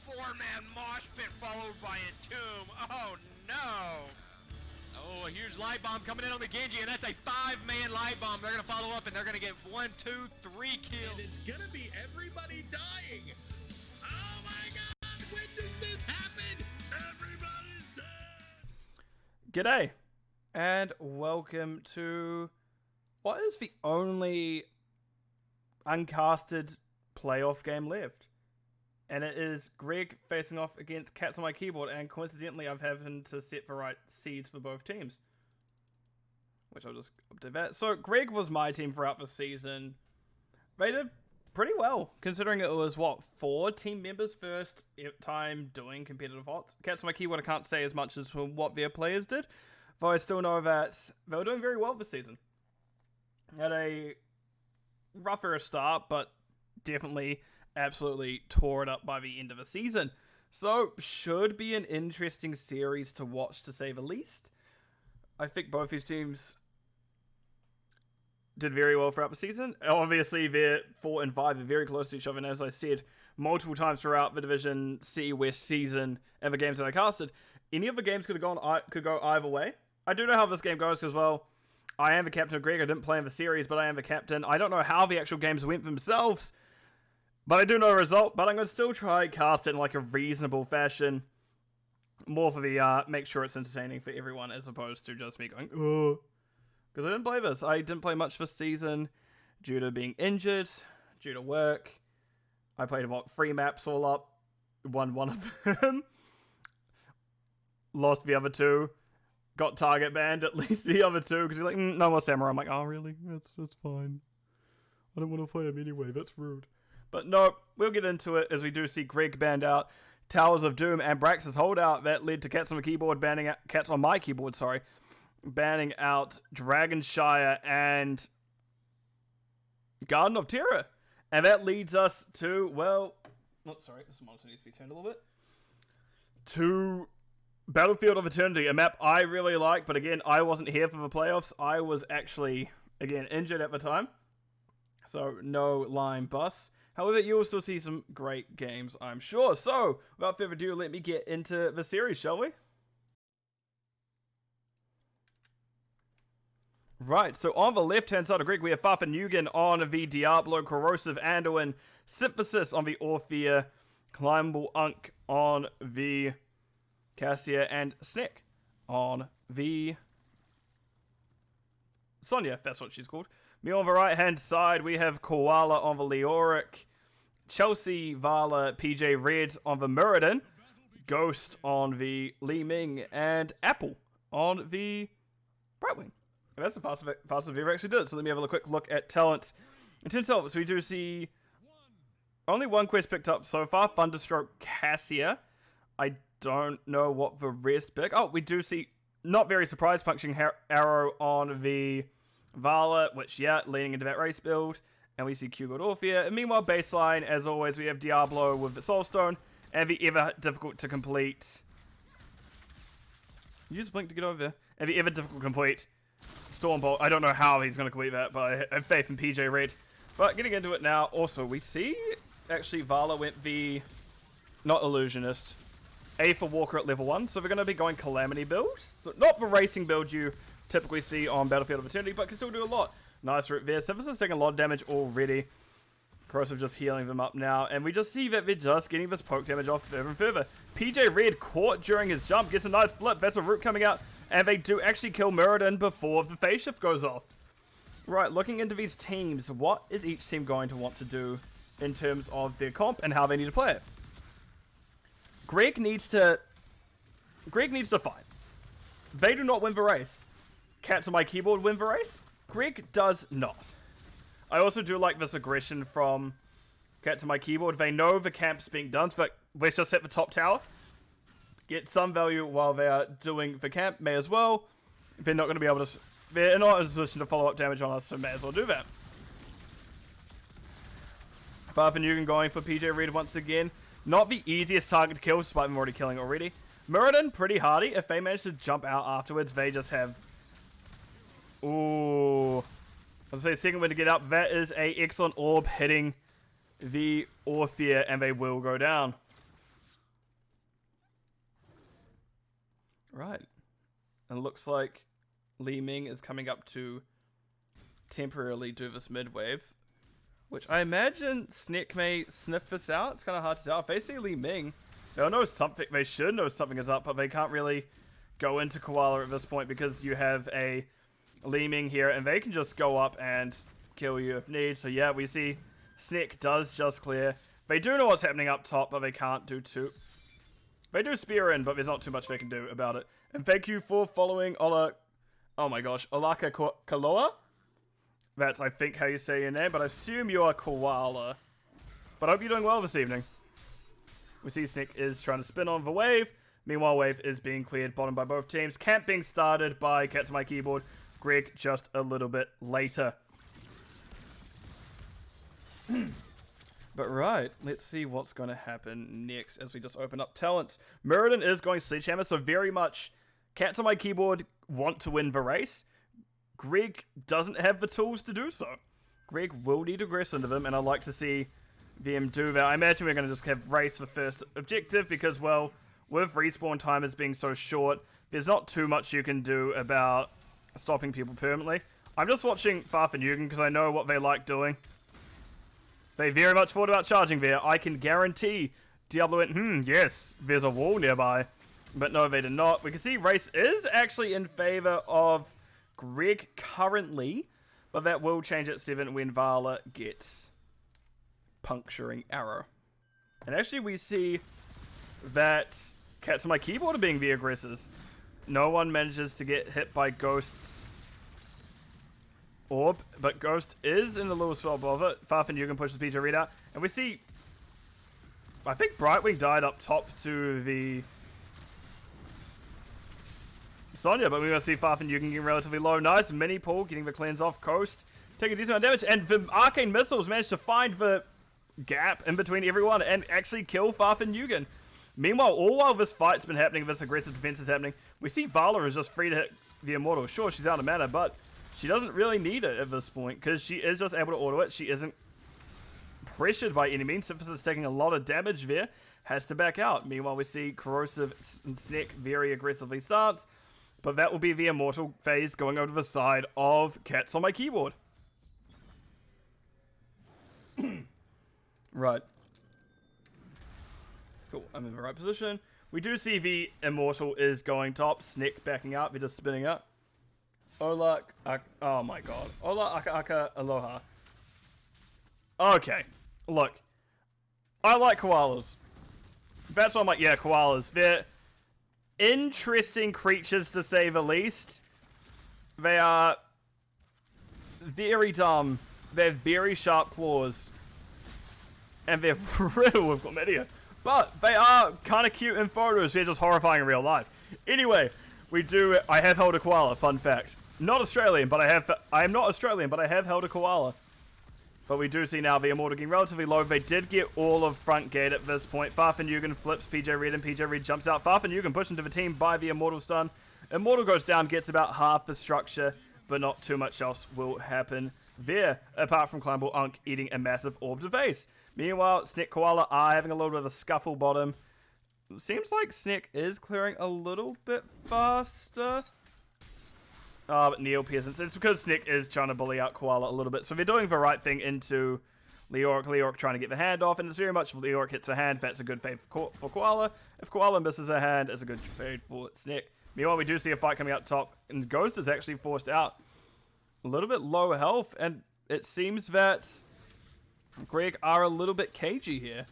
four-man mosh pit followed by Entomb. Oh no! Oh, a huge light bomb coming in on the Genji, and that's a 5-man light bomb. They're going to follow up, and they're going to get 1, 2, 3 kills. And it's going to be everybody dying. Oh my god, when does this happen? Everybody's dead. G'day, and welcome to what is the only uncasted playoff game left. And it is Greg facing off against Cats on my keyboard, and coincidentally I've happened to set the right seeds for both teams. Which I'll just update that. So Greg was my team throughout the season. They did pretty well, considering it was, 4 team members first time doing competitive HOTS. Cats on my keyboard I can't say as much as what their players did, though I still know that they were doing very well this season. Had a rougher start, but definitely absolutely tore it up by the end of the season. So, should be an interesting series to watch, to say the least. I think both these teams did very well throughout the season. Obviously, they're 4 and 5 are very close to each other, and as I said multiple times throughout the Division C West season and the games that I casted, any of the games could go either way. I do know how this game goes as well. I am the captain of Greg. I didn't play in the series, but I am the captain. I don't know how the actual games went themselves, but I do know the result, but I'm going to still try cast it in like a reasonable fashion. More for the, make sure it's entertaining for everyone as opposed to just me going, oh. Because I didn't play this. I didn't play much this season due to being injured, due to work. I played about 3 maps all up. Won one of them. Lost the other 2. Got target banned at least the other 2 because you're like, no more samurai. I'm like, oh really? That's fine. I don't want to play him anyway. That's rude. But no, we'll get into it as we do see Greg banned out Towers of Doom and Brax's holdout that led to Cats on my keyboard banning out banning out Dragonshire and Garden of Terror. And that leads us to, this monitor needs to be turned a little bit. To Battlefield of Eternity, a map I really like, but again, I wasn't here for the playoffs. I was actually, again, injured at the time. So, no line bus. However, you will still see some great games, I'm sure. So, without further ado, let me get into the series, shall we? Right, so on the left-hand side of Greg, we have Farfanugan on the Diablo, Corrosive Anduin, Synthesis on the Orphea, Climbable Unk on the Cassia, and Sneck on the Sonya, that's what she's called. Me on the right-hand side, we have Koala on the Leoric, Chelsea, Vala, PJ Red on the Muradin, Ghost on the Li Ming, and Apple on the Brightwing. And that's the fastest we've ever actually did it. So let me have a quick look at talents. In 10 talents, we do see only 1 quest picked up so far, Thunderstroke Cassia. I don't know what the rest pick. Oh, we do see, not very surprised, Punching Arrow on the Vala, which, leading into that race build. And we see Q-God Orphea. And meanwhile, baseline, as always, we have Diablo with the Soulstone. And the ever difficult to complete. Use Blink to get over there. And the ever difficult to complete Stormbolt. I don't know how he's going to complete that, but I have faith in PJ Red. But getting into it now, also, we see, actually, Vala went the, not Illusionist, A for Walker at level 1. So we're going to be going Calamity build. So not the racing build you typically see on Battlefield of Eternity, but can still do a lot. Nice route there. Synthesis taking a lot of damage already. Corrosive just healing them up now. And we just see that they're just getting this poke damage off further and further. PJ Red caught during his jump. Gets a nice flip. That's a root coming out. And they do actually kill Muradin before the phase shift goes off. Right, looking into these teams, what is each team going to want to do in terms of their comp and how they need to play it? Greg needs to fight. They do not win the race. Cats on my keyboard win the race. Greg does not. I also do like this aggression from Cats on my keyboard. They know the camp's being done, so let's just hit the top tower. Get some value while they are doing the camp. May as well. They're not going to be able to... They're not in a position to follow up damage on us, so may as well do that. Farfanugan going for PJ Red once again. Not the easiest target to kill, despite them already killing already. Muradin, pretty hardy. If they manage to jump out afterwards, they just have... Ooh. I was going to say, second way to get up. That is a excellent orb hitting the Orphea, and they will go down. Right. And it looks like Li Ming is coming up to temporarily do this mid-wave, which I imagine Snick may sniff this out. It's kind of hard to tell. If they see Li Ming, they'll know something. They should know something is up, but they can't really go into Koala at this point because you have a Li Ming here, and they can just go up and kill you if need. So yeah, we see Snick does just clear. They do know what's happening up top, but they can't do too. They do spear in, but there's not too much they can do about it. And thank you for following Olaka Kaloa. That's, I think, how you say your name, but I assume you are Koala. But I hope you're doing well this evening. We see Snick is trying to spin on the wave. Meanwhile, wave is being cleared bottom by both teams. Camp being started by Cats on My Keyboard. Greg just a little bit later. But right, let's see what's going to happen next as we just open up talents. Muradin is going Sledgehammer, so very much Cats on My Keyboard want to win the race. Greg doesn't have the tools to do so. Greg will need to aggress into them, and I'd like to see them do that. I imagine we're going to just have race the first objective because, well, with respawn timers being so short, there's not too much you can do about stopping people permanently. I'm just watching Farfan because I know what they like doing. They very much thought about charging there. I can guarantee Diablo went, yes, there's a wall nearby. But no, they did not. We can see race is actually in favor of Greg currently, but that will change at 7 when Vala gets puncturing arrow. And actually we see that Cats on My Keyboard are being the aggressors. No one manages to get hit by Ghost's orb, but Ghost is in a little spell above it. Farfan pushes PJ Reed out, and we see, I think Brightwing died up top to the Sonya, but we're going to see Farfan getting relatively low. Nice mini pull, getting the cleanse off Coast, taking a decent amount of damage, and the Arcane Missiles managed to find the gap in between everyone and actually kill Farfan. Meanwhile, all while this fight's been happening, this aggressive defense is happening, we see Vala is just free to hit the Immortal. Sure, she's out of mana, but she doesn't really need it at this point because she is just able to auto it. She isn't pressured by any means. Synthesis is taking a lot of damage there, has to back out. Meanwhile, we see Corrosive and Snick very aggressively starts, but that will be the Immortal phase going over to the side of Cats on My Keyboard. Right. Cool, I'm in the right position. We do see the Immortal is going top. Snick backing up, they're just spinning up. Ola, oh my god. Ola aka aloha. Okay, look. I like koalas. That's why I'm like, yeah, koalas. They're interesting creatures to say the least. They are very dumb. They have very sharp claws. And they're riddled with chlamydia. But they are kind of cute in photos. They're just horrifying in real life. Anyway, I have held a koala, fun fact. Not Australian, but I am not Australian, but I have held a koala. But we do see now the Immortal getting relatively low. They did get all of front gate at this point. Farfan flips PJ Reed, and PJ Reed jumps out. Farfan pushed into the team by the Immortal stun. Immortal goes down, gets about half the structure, but not too much else will happen there, apart from Climbable Unk eating a massive orb to face. Meanwhile, Snick Koala are having a little bit of a scuffle bottom. Seems like Snick is clearing a little bit faster. But Neo Peasants. It's because Snick is trying to bully out Koala a little bit. So they're doing the right thing into Leoric. Leoric trying to get the hand off. And it's very much if Leoric hits a hand, that's a good fade for Koala. If Koala misses a hand, it's a good fade for Snick. Meanwhile, we do see a fight coming out top. And Ghost is actually forced out. A little bit low health. And it seems that Greg are a little bit cagey here.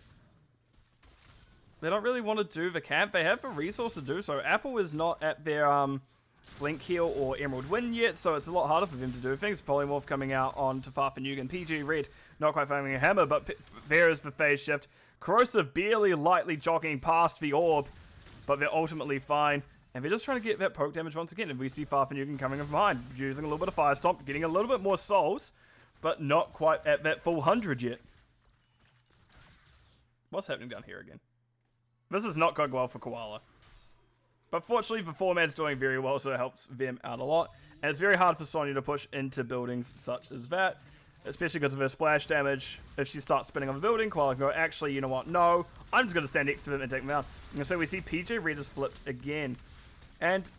They don't really want to do the camp. They have the resource to do so. Apple is not at their Blink Heal or Emerald Win yet, so it's a lot harder for them to do things. Polymorph coming out on to Farfan and PG Red, not quite finding a hammer, but there is the phase shift. Corrosive barely lightly jogging past the orb, but they're ultimately fine. And they're just trying to get that poke damage once again. And we see Farfan coming from behind, using a little bit of Fire Stomp, getting a little bit more souls, but not quite at that full 100 yet. What's happening down here again? This is not going well for Koala. But fortunately, the 4-man's doing very well, so it helps them out a lot. And it's very hard for Sonya to push into buildings such as that, especially because of her splash damage. If she starts spinning on the building, Koala can go, actually, you know what? No, I'm just going to stand next to them and take them out. And so we see PJ Red is flipped again. And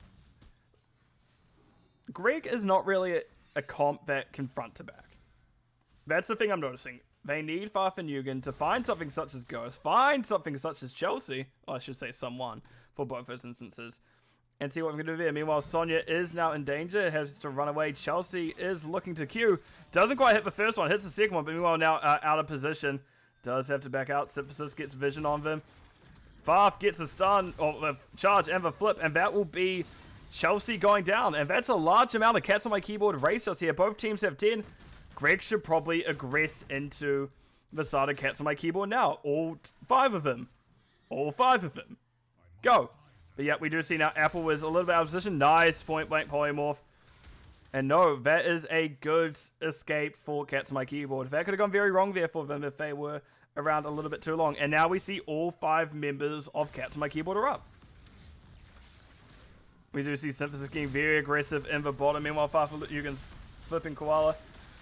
Greg is not really a comp that can front to back. That's the thing I'm noticing. They need Farfenugan to find something such as Ghost, find something such as Chelsea, or I should say someone, for both those instances, and see what we can do there. Meanwhile, Sonya is now in danger, has to run away. Chelsea is looking to Q, doesn't quite hit the first one, hits the second one, but meanwhile now out of position, does have to back out. Synthesis gets vision on them. Farf gets a stun, or the charge and the flip, and that will be Chelsea going down, and that's a large amount of cats on my keyboard racers here. Both teams have 10. Greg should probably aggress into the side of cats on my keyboard now. All 5 of them. All 5 of them. Go. But yeah, we do see now Apple is a little bit out of position. Nice point blank polymorph. And no, that is a good escape for cats on my keyboard. That could have gone very wrong there for them if they were around a little bit too long. And now we see all 5 members of cats on my keyboard are up. We do see Synthesis getting very aggressive in the bottom. Meanwhile, Farfenugan's flipping Koala.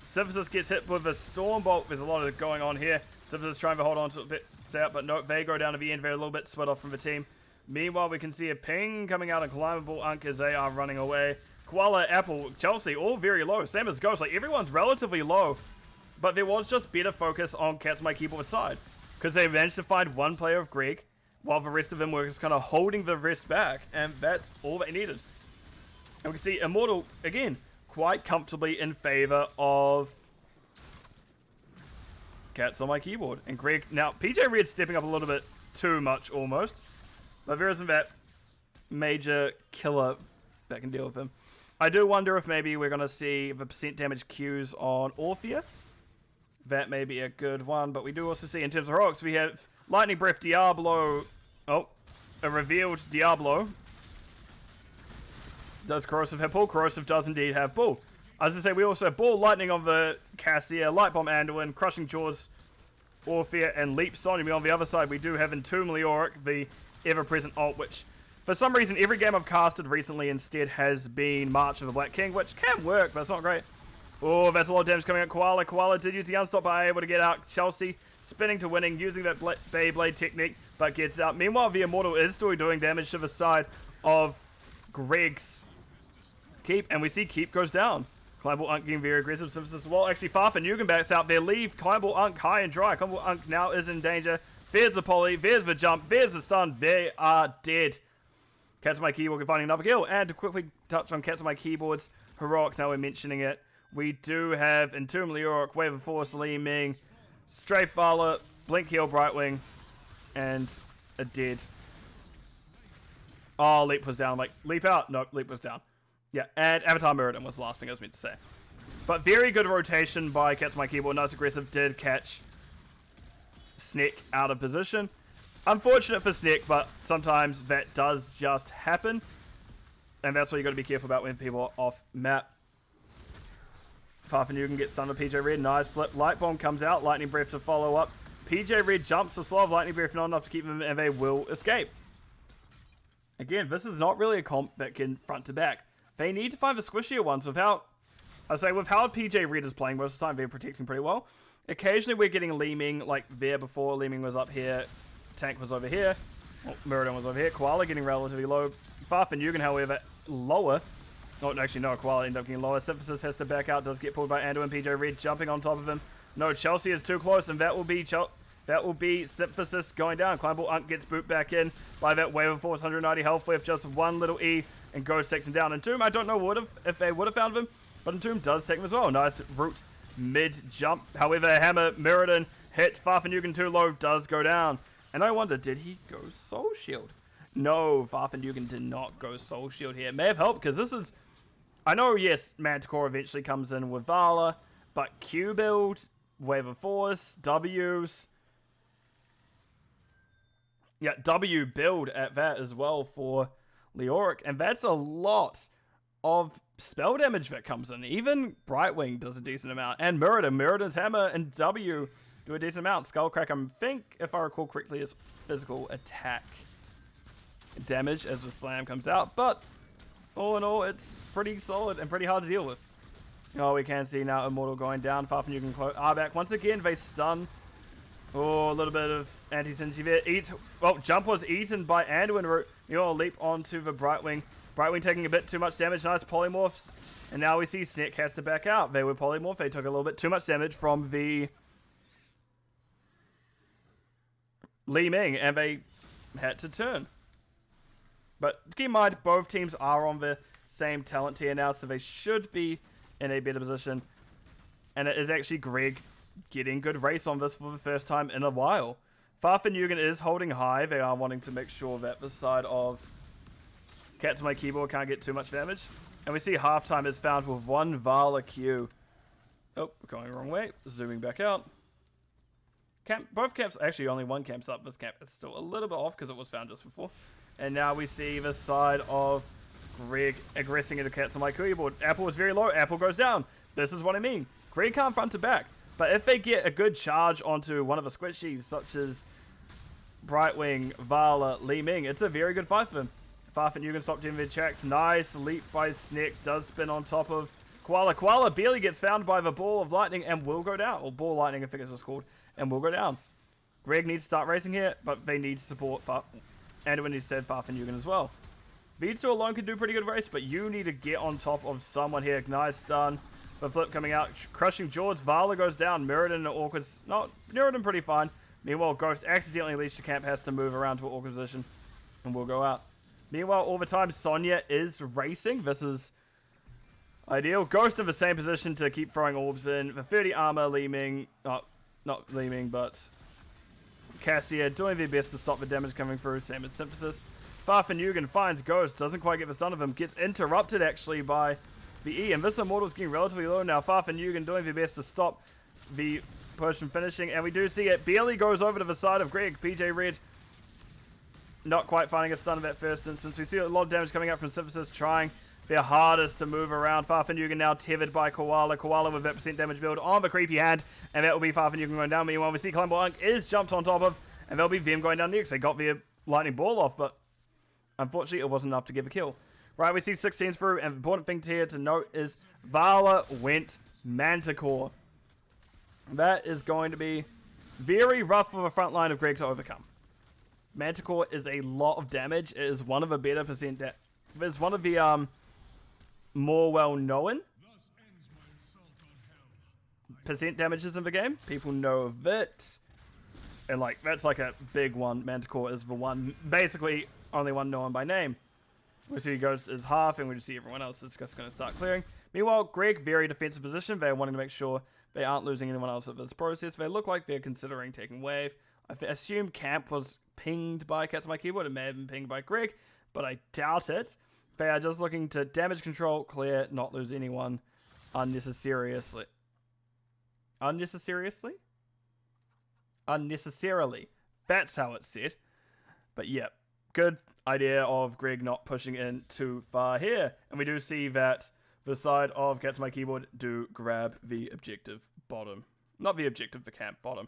Synthesis gets hit with a Stormbolt. There's a lot of going on here. Synthesis trying to hold on to a bit set, but no, they go down to the end. They're a little bit split off from the team. Meanwhile, we can see a ping coming out of Climbable Unk as they are running away. Koala, Apple, Chelsea, all very low. Same as Ghost. Like, everyone's relatively low. But there was just better focus on Cats on my keyboard side. Because they managed to find one player of Greg, while the rest of them were just kind of holding the rest back. And that's all they needed. And we can see Immortal, again, quite comfortably in favor of Cats on my keyboard. And Greg, now, PJ Red's stepping up a little bit too much, almost. But there isn't that major killer that can deal with him. I do wonder if maybe we're going to see the percent damage Qs on Orphea. That may be a good one. But we do also see, in terms of heroics, we have Lightning Breath, Diablo. Oh, a revealed Diablo. Does Corrosive have Bull? Corrosive does indeed have Bull. As I say, we also have Bull, Lightning on the Cassia, Light Bomb Anduin, Crushing Jaws, Orphea, and Leap Sonya. On the other side, we do have Entomb Leoric, the ever-present ult, which for some reason every game I've casted recently instead has been March of the Black King, which can work, but it's not great. Oh, that's a lot of damage coming out. Koala. Koala did use the Unstop, but able to get out. Chelsea spinning to winning, using that Beyblade technique, but gets out. Meanwhile, the Immortal is still doing damage to the side of Greg's Keep, and we see Keep goes down. Climbable Unk getting very aggressive. Synthesis as well. Actually, Farfenugan backs out there. Leave Climbable Unk high and dry. Climbable Unk now is in danger. There's the poly. There's the jump. There's the stun. They are dead. Cats on my keyboard finding another kill. And to quickly touch on Cats on my keyboard's heroics, now we're mentioning it. We do have Entomb Leoric, Wave of Force, Li Ming, Strafe Vala, Blink Heal, Brightwing, and a dead. Oh, Leap was down. I'm like, Leap out? Nope, Leap was down. Yeah, and Avatar Mirrodin was the last thing I was meant to say. But very good rotation by Cats on my keyboard. Nice aggressive. Did catch Sneck out of position. Unfortunate for Sneck, but sometimes that does just happen. And that's what you got to be careful about when people are off map. Farfenugan gets stunned to PJ Red. Nice flip. Light Bomb comes out. Lightning Breath to follow up. PJ Red jumps to slow. Lightning Breath not enough to keep them, and they will escape. Again, this is not really a comp that can front to back. They need to find the squishier ones without... I say, with how PJ Red is playing most of the time, they're protecting pretty well. Occasionally we're getting Li Ming like there before. Li Ming was up here. Tank was over here. Oh, Mirrodin was over here. Koala getting relatively low. Farfenugan, however, lower. Oh, actually, no. Koala ended up getting lower. Synthesis has to back out. Does get pulled by Ando and PJ Red jumping on top of him. No, Chelsea is too close, and that will be Synthesis going down. Climbable Unk gets booped back in by that Wave of Force, 190 health with just one little E, and Ghost takes him down. Entomb, I don't know if they would have found him, but Entomb does take him as well. Nice root mid-jump. However, Hammer, Mirrodin hits Farfenugan too low, does go down. And I wonder, did he go Soul Shield? No, Farfenugan did not go Soul Shield here. It may have helped, because this is... I know, yes, Manticore eventually comes in with Vala, but Q build, Wave of Force, W's... Yeah, W build at that as well for Leoric, and that's a lot of spell damage that comes in. Even Brightwing does a decent amount, and Mirrodin's Hammer and W do a decent amount. Skullcrack, I think, if I recall correctly, is physical attack damage as the slam comes out, but all in all, it's pretty solid and pretty hard to deal with. Oh, we can see now Immortal going down. Farfenugan are back. Once again, they stun. Oh, a little bit of anti-synergy there. Jump was eaten by Anduin. You know, leap onto the Brightwing. Brightwing taking a bit too much damage. Nice polymorphs. And now we see Snick has to back out. They were polymorph. They took a little bit too much damage from the Li Ming, and they had to turn. But keep in mind, both teams are on the same talent tier now, so they should be in a better position. And it is actually Greg getting good race on this for the first time in a while. Farfenugan is holding high. They are wanting to make sure that the side of Cats on My Keyboard can't get too much damage. And we see halftime is found with one Vala Q. Oh, we're going the wrong way. Zooming back out. Both camps, actually only one camp's up. This camp is still a little bit off because it was found just before. And now we see the side of Greg aggressing into Cats on My Keyboard. Apple is very low. Apple goes down. This is what I mean. Greg can't front to back. But if they get a good charge onto one of the squishies, such as Brightwing, Vala, Li Ming, it's a very good fight for them. Farfetch, you can stop doing their checks. Nice leap by Snick. Does spin on top of Koala. Koala barely gets found by the Ball of Lightning and will go down. Or Ball Lightning, I think it was called. And will go down. Greg needs to start racing here, but they need to support Anduin instead Farfenugan as well. These two alone can do pretty good race, but you need to get on top of someone here. Nice stun. The flip coming out, crushing George. Vala goes down. Mirrodin awkward. Not Mirrodin pretty fine. Meanwhile, Ghost accidentally leads to camp, has to move around to an awkward position, and will go out. Meanwhile, all the time, Sonya is racing. This is ideal. Ghost in the same position to keep throwing orbs in. The 30 armor, Li Ming, not Li Ming, but Cassia doing their best to stop the damage coming through. Same as Synthesis. Farfenugan finds Ghost, doesn't quite get the stun of him, gets interrupted actually by the E, and this Immortal's getting relatively low now. Farfenugan doing their best to stop the push from finishing, and we do see it barely goes over to the side of Greg. PJ Red not quite finding a stun in that first instance. We see a lot of damage coming out from Synthesis, trying their hardest to move around. Farfenugan now tethered by Koala. Koala with that percent damage build on the creepy hand, and that will be Farfenugan going down. Meanwhile, we see Clambo is jumped on top of, and that'll be them going down next. They got their lightning ball off, but unfortunately, it wasn't enough to give a kill. Right, we see 16 through, and the important thing here to note is Vala went Manticore. That is going to be very rough for the front line of Greg to overcome. Manticore is a lot of damage. It is one of the better percent. It's one of the more well-known percent damages in the game. People know of it, and like that's like a big one. Manticore is the one, basically only one known by name. We see Ghost is half, and we just see everyone else is just going to start clearing. Meanwhile, Greg, very defensive position. They're wanting to make sure they aren't losing anyone else of this process. They look like they're considering taking wave. I assume camp was pinged by Cats on My Keyboard. It may have been pinged by Greg, but I doubt it. They are just looking to damage control, clear, not lose anyone unnecessarily. Unnecessarily? That's how it's said. But yeah, good idea of Greg not pushing in too far here. And we do see that the side of Cats on My Keyboard do grab the objective bottom. Not the objective, the camp bottom.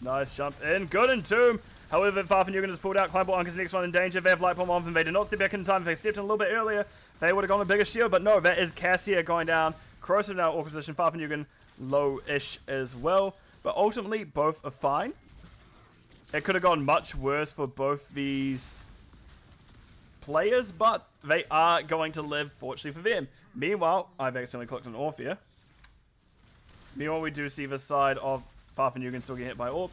Nice jump in. Good Entomb. However, Farfenugan has pulled out. Climble is the next one in danger. They have Light Bomb on them. They did not step back in time. If they stepped in a little bit earlier, they would have gone a bigger shield. But no, that is Cassia going down. Corrosive now awkward position. Farfenugan low-ish as well. But ultimately, both are fine. It could have gone much worse for both these players, but they are going to live, fortunately for them. Meanwhile, I've accidentally clicked on Orphea. Meanwhile, we do see the side of Farfenugan still getting hit by Orb.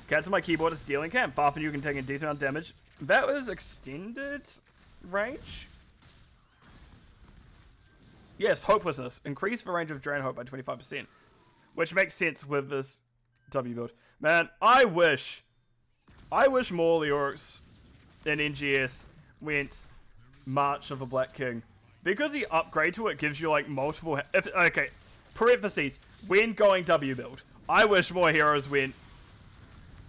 Cats on My Keyboard is stealing camp. Farfenugan taking a decent amount of damage. That was extended range. Yes, Hopelessness. Increase the range of Drain Hope by 25%. Which makes sense with this W build. Man, I wish more Leorix than NGS went March of the Black King. Because the upgrade to it gives you like multiple... okay, parentheses, when going W build. I wish more heroes went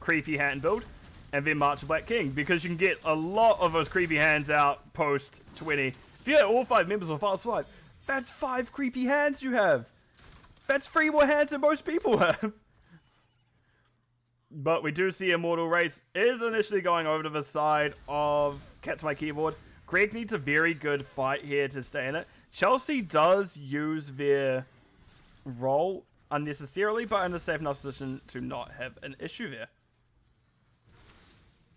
Creepy Hand build and then March of Black King. Because you can get a lot of those creepy hands out post 20. If you had all 5 members of Fast 5, that's 5 creepy hands you have. That's 3 more hands than most people have. But we do see Immortal Race is initially going over to the side of Cats on My Keyboard. Greg needs a very good fight here to stay in it. Chelsea does use their role unnecessarily, but in a safe enough position to not have an issue there.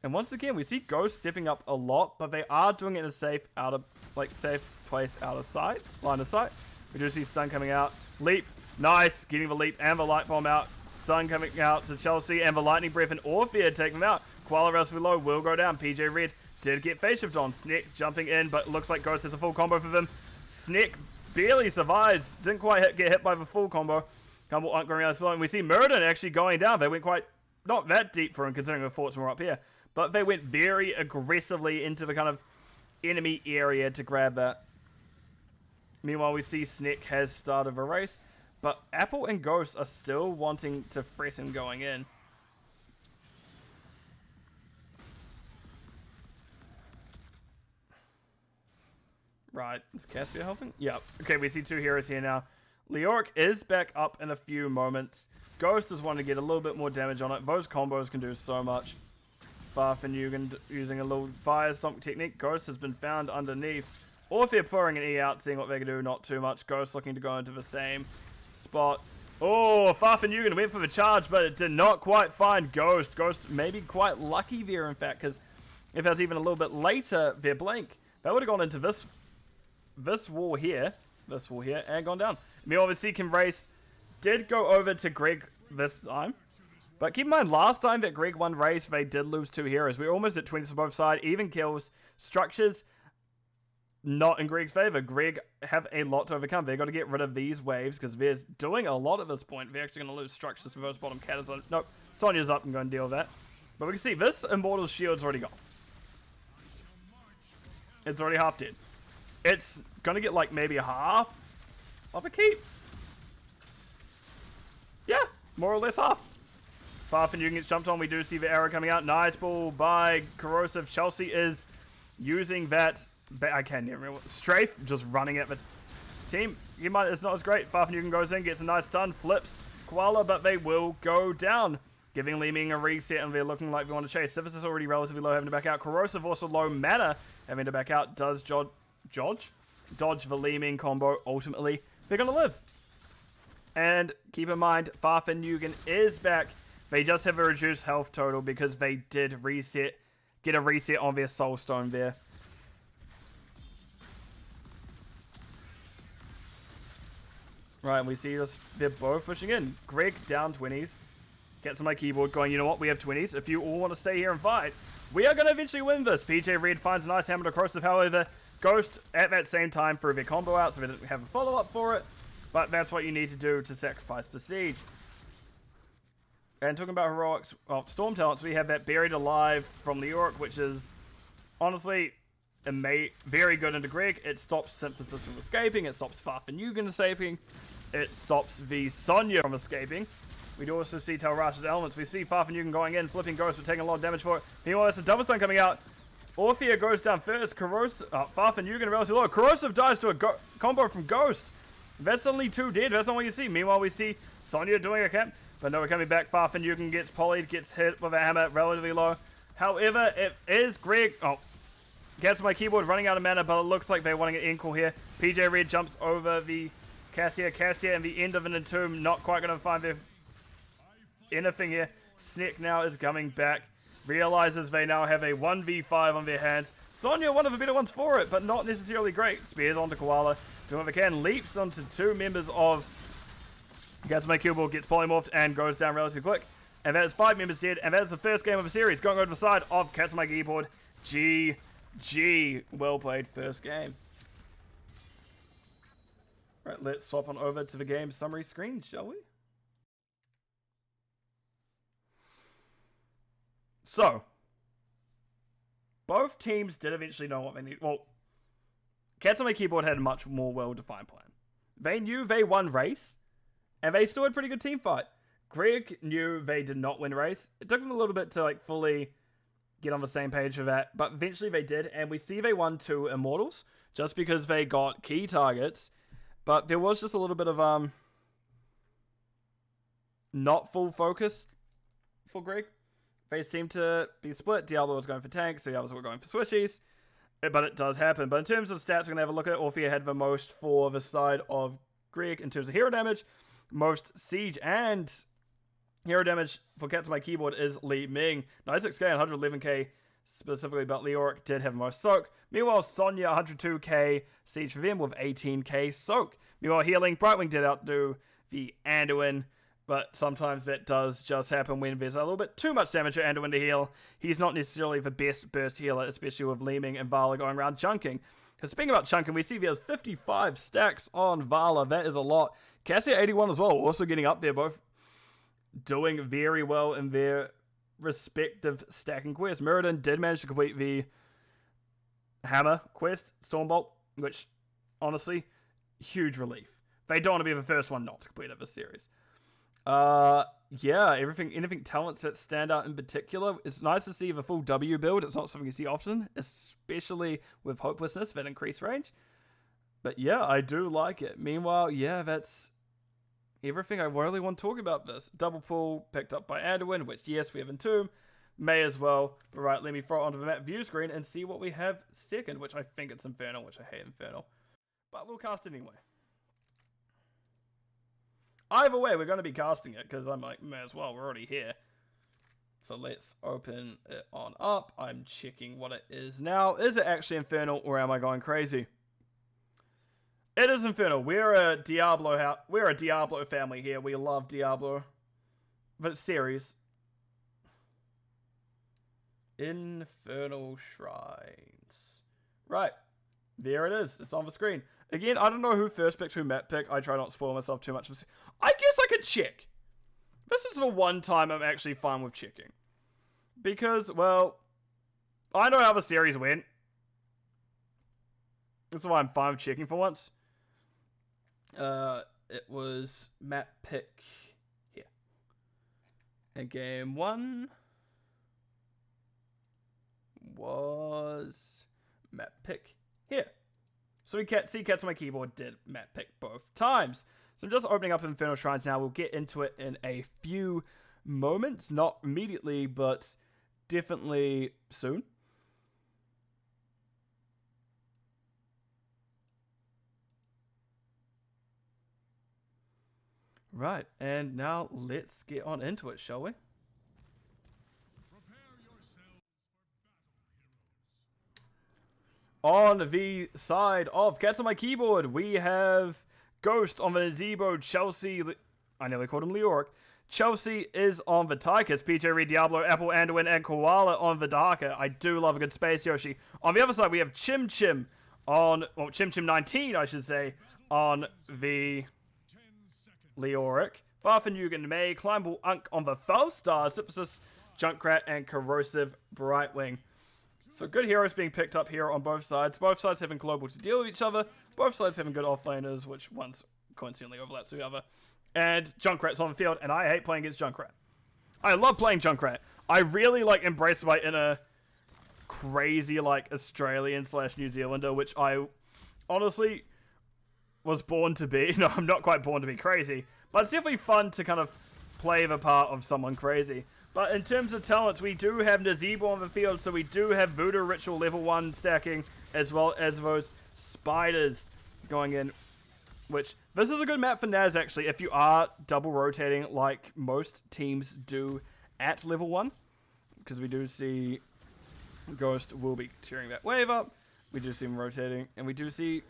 And once again, we see Ghost stepping up a lot, but they are doing it in a safe place out of sight, line of sight. We do see stun coming out. Leap, nice, getting the leap and the light bomb out. Stun coming out to Chelsea and the lightning breath and Orphea take them out. Koala relatively low will go down. PJ Red did get face shift on. Snick jumping in, but looks like Ghost has a full combo for them. Snick barely survives. Didn't quite get hit by the full combo. Humble aren't going around slow. And we see Murden actually going down. They went quite, not that deep for him considering the forts were up here. But they went very aggressively into the kind of enemy area to grab that. Meanwhile, we see Snick has started a race. But Apple and Ghost are still wanting to threaten going in. Right, is Cassia helping? Yep. Okay, we see two heroes here now. Leoric is back up in a few moments. Ghost is wanting to get a little bit more damage on it. Those combos can do so much. Farfenugan using a little fire stomp technique. Ghost has been found underneath. Orphea pouring an E out, seeing what they can do. Not too much. Ghost looking to go into the same spot. Oh, Farfenugan went for the charge, but it did not quite find Ghost. Ghost maybe quite lucky there, in fact, because if it was even a little bit later, their blink, they would have gone into this wall here, and gone down. Me obviously can race. Did go over to Greg this time. But keep in mind, last time that Greg won race, they did lose two heroes. We're almost at 20s for both sides. Even kills. Structures, not in Greg's favor. Greg have a lot to overcome. They've got to get rid of these waves, because they're doing a lot at this point. They're actually going to lose structures for those bottom catters. Nope, Sonya's up and going to deal with that. But we can see this Immortal's shield's already gone. It's already half dead. It's going to get like maybe a half of a keep. Yeah, more or less half. Farfenugan gets jumped on. We do see the arrow coming out. Nice ball by Corrosive. Chelsea is using that. I can't even remember. Strafe just running at the team. It's not as great. Farfenugan goes in, gets a nice stun, flips Koala, but they will go down, giving Li Ming a reset, and they're looking like they want to chase. Civis is already relatively low, having to back out. Corrosive also low mana, having to back out. Does dodge the Li Ming combo. Ultimately, they're going to live. And keep in mind, Farfenugan is back. They just have a reduced health total because they did get a reset on their Soul Stone there. Right, and we see this, they're both pushing in. Greg down 20s. Gets on my keyboard going, you know what, we have 20s. If you all want to stay here and fight, we are going to eventually win this. PJ Red finds a nice hammer to Corrosive, however. Ghost at that same time threw their combo out, so they didn't have a follow-up for it. But that's what you need to do to sacrifice the siege. And talking about heroics, well, storm talents, we have that Buried Alive from Leoric, which is honestly very good into Greg. It stops Synthesis from escaping, it stops Farfenugan escaping, it stops the Sonya from escaping. We do also see Telrash's elements. We see Farfenugan going in, flipping Ghost, but taking a lot of damage for it. Meanwhile, there's a double stun coming out. Orphea goes down first. Farfenugan relatively low. Corrosive dies to a combo from Ghost. That's only two dead. That's not what you see. Meanwhile, we see Sonya doing a camp. But no, we're coming back. Farfenugan gets polyed, gets hit with a hammer, relatively low. However, it is Greg. Oh, gets my keyboard running out of mana, but it looks like they're wanting an encore here. PJ Red jumps over the Cassia. Cassia and the end of an entomb. Not quite going to find their anything here. Snick now is coming back. Realizes they now have a 1v5 on their hands. Sonya, one of the better ones for it, but not necessarily great. Spears onto Koala. Doing what they can. Leaps onto two members of Gatsumai Killball, gets polymorphed and goes down relatively quick. And that is 5 members dead. And that is the first game of the series. Going over to the side of Katsumai Keyboard. GG. Well played first game. Right, let's swap on over to the game summary screen, shall we? So, both teams did eventually know what they need. Well, Katsumai Keyboard had a much more well-defined plan. They knew they won race, and they still had a pretty good team fight. Greg knew they did not win race. It took them a little bit to like fully get on the same page for that, but eventually they did, and we see they won 2 Immortals, just because they got key targets, but there was just a little bit of, not full focus for Greg. They seem to be split. Diablo was going for tanks, so Diablos were going for swishies. But it does happen. But in terms of stats, we're going to have a look at Orphea had the most for the side of Greg in terms of hero damage, most siege and Hero damage for Cats on my keyboard is Li Ming. 96k and 111k specifically, but Leoric did have most soak. Meanwhile, Sonya 102k Siege for them with 18k soak. Meanwhile, healing, Brightwing did outdo the Anduin, but sometimes that does just happen when there's a little bit too much damage for Anduin to heal. He's not necessarily the best burst healer, especially with Li Ming and Vala going around chunking. Because speaking about chunking, we see there's 55 stacks on Vala. That is a lot. Cassie at 81 as well, also getting up there, both doing very well in their respective stacking quests. Muradin did manage to complete the Hammer quest, Stormbolt, which, honestly, huge relief. They don't want to be the first one not to complete it this series. Yeah, anything talents that stand out in particular. It's nice to see the full W build. It's not something you see often, especially with Hopelessness, that increased range. But yeah, I do like it. Meanwhile, yeah, that's everything I really want to talk about this. Double pull picked up by Anduin, which yes, we have Entomb. May as well. But right, let me throw it onto the map view screen and see what we have second, which I think it's Infernal, which I hate Infernal. But we'll cast it anyway. Either way, we're going to be casting it, because I'm like, may as well, we're already here. So let's open it on up. I'm checking what it is now. Is it actually Infernal, or am I going crazy? It is Infernal. We're a Diablo family here. We love Diablo. The series. Infernal Shrines. Right. There it is. It's on the screen. Again, I don't know who first picked, who map picked. I try not to spoil myself too much. I guess I could check. This is the one time I'm actually fine with checking. Because, well, I know how the series went. That's why I'm fine with checking for once. It was map pick here. And game 1 was map pick here. So we can see Cats on my keyboard did map pick both times. So I'm just opening up Infernal Shrines now. We'll get into it in a few moments. Not immediately, but definitely soon. Right, and now let's get on into it, shall we? On the side of Cats on my keyboard, we have Ghost on the Nazebo, Chelsea, I nearly called him Leoric. Chelsea is on the Tychus, PJ Reed, Diablo, Apple, Anduin, and Koala on the Darker. I do love a good Space Yoshi. On the other side, we have Chim Chim on, well, Chim Chim 19, I should say, on the Leoric. Farfanugan, May, Climbable, Unk on the Falstar, Syphilis, Junkrat, and Corrosive Brightwing. So good heroes being picked up here on both sides. Both sides having global to deal with each other. Both sides having good offlaners, which one's coincidentally overlaps the other. And Junkrat's on the field, and I hate playing against Junkrat. I love playing Junkrat. I really embrace my inner crazy Australian / New Zealander, which I honestly was born to be. No, I'm not quite born to be crazy, but it's definitely fun to kind of play the part of someone crazy. But in terms of talents, we do have Nazebo on the field, so we do have Voodoo Ritual level 1 stacking, as well as those spiders going in, which, this is a good map for Naz, actually, if you are double rotating like most teams do at level 1, because we do see Ghost will be tearing that wave up, we do see him rotating, and we do see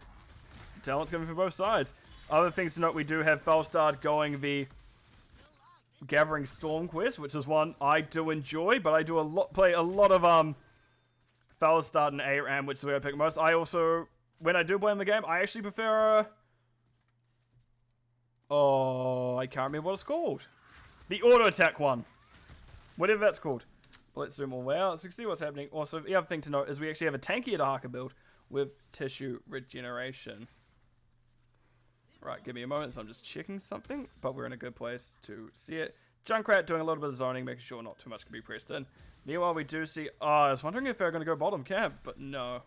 talents coming from both sides. Other things to note, we do have Falstad going the Gathering Storm quest, which is one I do enjoy, but I do play a lot of Falstad and ARAM, which is where I pick most. I also, when I do play in the game, I actually prefer I can't remember what it's called. The auto attack one. Whatever that's called. Let's zoom all the way out so you can see what's happening. Also, the other thing to note is we actually have a tankier Dahaka build with tissue regeneration. Right, give me a moment, so I'm just checking something, but we're in a good place to see it. Junkrat doing a little bit of zoning, making sure not too much can be pressed in. Meanwhile, we do see... I was wondering if they're going to go bottom camp, but no.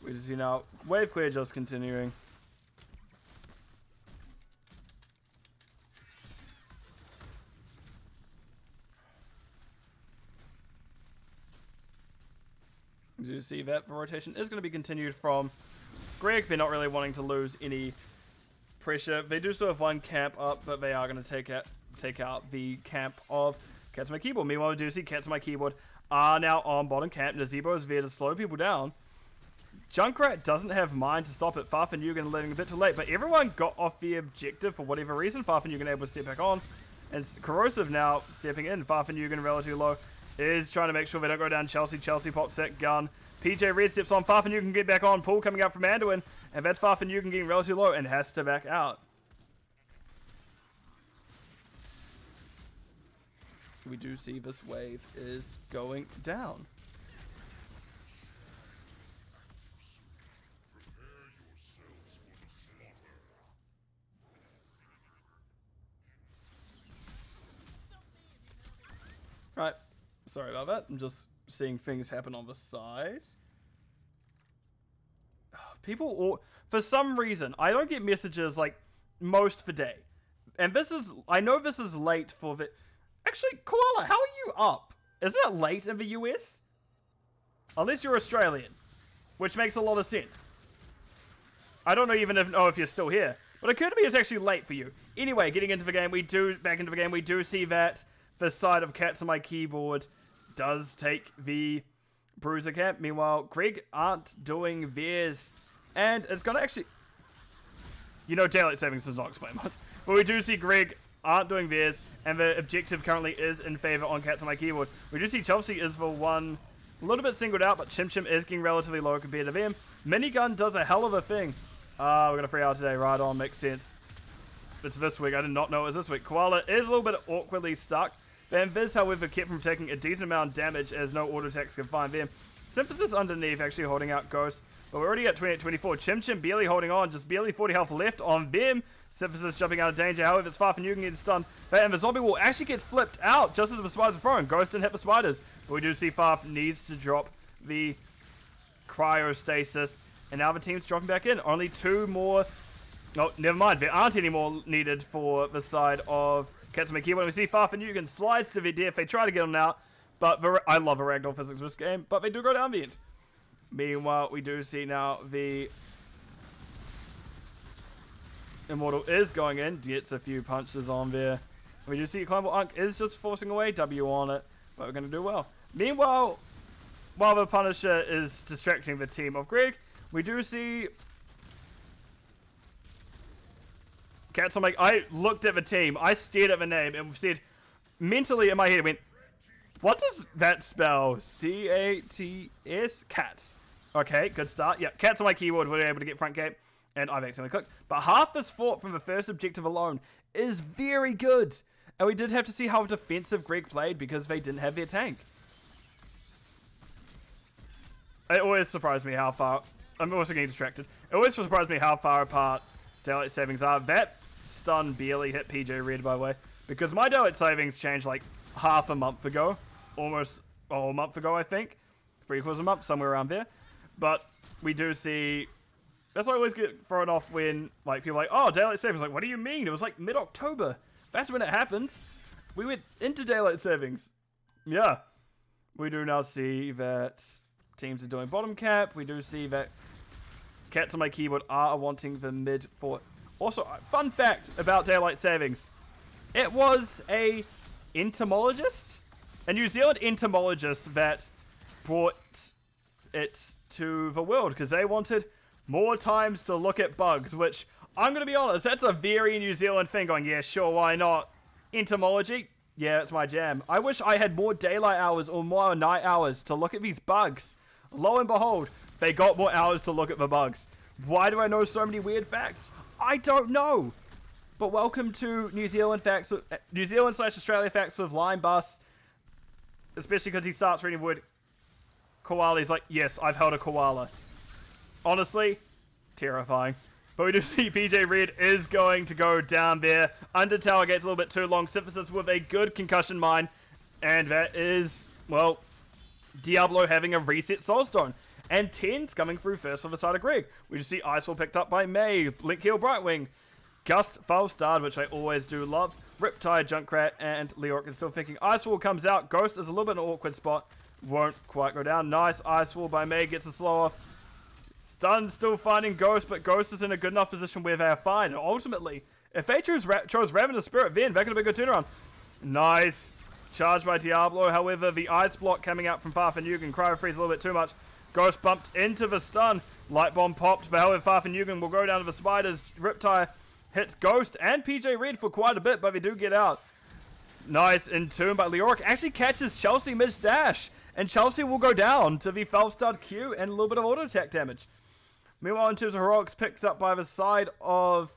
We just see now, wave clear just continuing. As you see that the rotation is going to be continued from Greg. They're not really wanting to lose any pressure. They do still have one camp up, but they are going to take out the camp of Cats on My Keyboard. Meanwhile, we do see Cats on My Keyboard are now on bottom camp. Nazebo is there to slow people down. Junkrat doesn't have mind to stop it. Farfenugan letting a bit too late, but everyone got off the objective for whatever reason. Farfenugan able to step back on. And Corrosive now stepping in. Farfenugan relatively low is trying to make sure they don't go down Chelsea. Chelsea pops that gun. PJ Red steps on. Farfenugan can get back on. Pull coming up from Anduin. And that's Farfenugan getting relatively low and has to back out. We do see this wave is going down. Right, sorry about that. I'm just seeing things happen on the side. People, for some reason, I don't get messages like most the day. And this is, I know this is late for the, actually, Koala, how are you up? Isn't it late in the US? Unless you're Australian, which makes a lot of sense. I don't know if you're still here, but it could be it's actually late for you. Anyway, getting into the game, we do see that the side of Cats on My Keyboard does take the Bruiser camp. Meanwhile, Greg aren't doing theirs. And it's going to actually... You know, Daylight Savings does not explain much. But we do see Greg aren't doing theirs. And the objective currently is in favor on Cats on My Keyboard. We do see Chelsea is the one a little bit singled out, but Chim Chim is getting relatively low compared to them. Minigun does a hell of a thing. We're going to free out today. Right on, makes sense. It's this week. I did not know it was this week. Koala is a little bit awkwardly stuck. Van Viz, however, kept from taking a decent amount of damage as no auto attacks can find them. Synthesis underneath actually holding out Ghost. But we're already at 28-24. Chim Chim barely holding on. Just barely 40 health left on them. Synthesis jumping out of danger. However, it's Farfenugan getting stunned. And the zombie wall actually gets flipped out just as the spiders are thrown. Ghost didn't hit the spiders. But we do see Farf needs to drop the cryostasis. And now the team's dropping back in. Only two more... Oh, never mind. There aren't any more needed for the side of Cats on My Keyboard. We see Farfenugan slides to the death. They try to get him out. But I love the ragdoll physics of this game. But they do go down the end. Meanwhile, we do see now the Immortal is going in. Gets a few punches on there. We do see Climbable Unk is just forcing away. W on it. But we're going to do well. Meanwhile, while the Punisher is distracting the team of Greg, we do see... Cats on My... I looked at the team. I stared at the name and said... Mentally in my head, I went... What does that spell? C-A-T-S? Cats. Okay, good start. Yeah, Cats on My Keyboard were able to get front gate. And I've accidentally clicked. But half this fought from the first objective alone is very good. And we did have to see how defensive Greg played because they didn't have their tank. It always surprised me how far... I'm also getting distracted. It always surprised me how far apart Daylight Savings are. That stun barely hit PJ Red, by the way. Because my Daylight Savings changed like half a month ago. Almost a whole month ago, I think. 3/4 a month, somewhere around there. But we do see... That's why I always get thrown off when like people are like, oh, Daylight Savings. Like, what do you mean? It was like mid-October. That's when it happens. We went into Daylight Savings. Yeah. We do now see that teams are doing bottom cap. We do see that Cats on My Keyboard are wanting the mid for... Also, fun fact about Daylight Savings. It was a entomologist, a New Zealand entomologist that brought it to the world because they wanted more times to look at bugs, which, I'm going to be honest, that's a very New Zealand thing going, yeah, sure, why not? Entomology? Yeah, it's my jam. I wish I had more daylight hours or more night hours to look at these bugs. Lo and behold, they got more hours to look at the bugs. Why do I know so many weird facts? I don't know. But welcome to New Zealand facts, New Zealand / Australia facts with Line Bus. Especially because he starts reading the word koala. He's like, yes, I've held a koala. Honestly, terrifying. But we do see PJ Red is going to go down there. Under tower gates a little bit too long. Synthesis with a good concussion mine. And that is, well, Diablo having a reset soulstone. And 10's coming through first for the side of Greg. We just see Icefall picked up by May. Link Heal Brightwing. Gust Foul Starred, which I always do love. Riptide, Junkrat, and Leoric is still thinking. Icefall comes out. Ghost is a little bit in an awkward spot. Won't quite go down. Nice Icefall by May. Gets the slow off. Stun still finding Ghost, but Ghost is in a good enough position where they are fine. And ultimately, if they chose Ravenous Spirit, then that could have been a good turnaround. Nice charge by Diablo. However, the ice block coming out from Farfenugan. Cryo Freeze a little bit too much. Ghost bumped into the stun. Light Bomb popped, but however, Farfenugan will go down to the spiders. Riptide hits Ghost and PJ Red for quite a bit, but they do get out. Nice Entomb, but Leoric actually catches Chelsea mid-dash, and Chelsea will go down to the 12-star Q and a little bit of auto-attack damage. Meanwhile, in terms of heroics, picked up by the side of...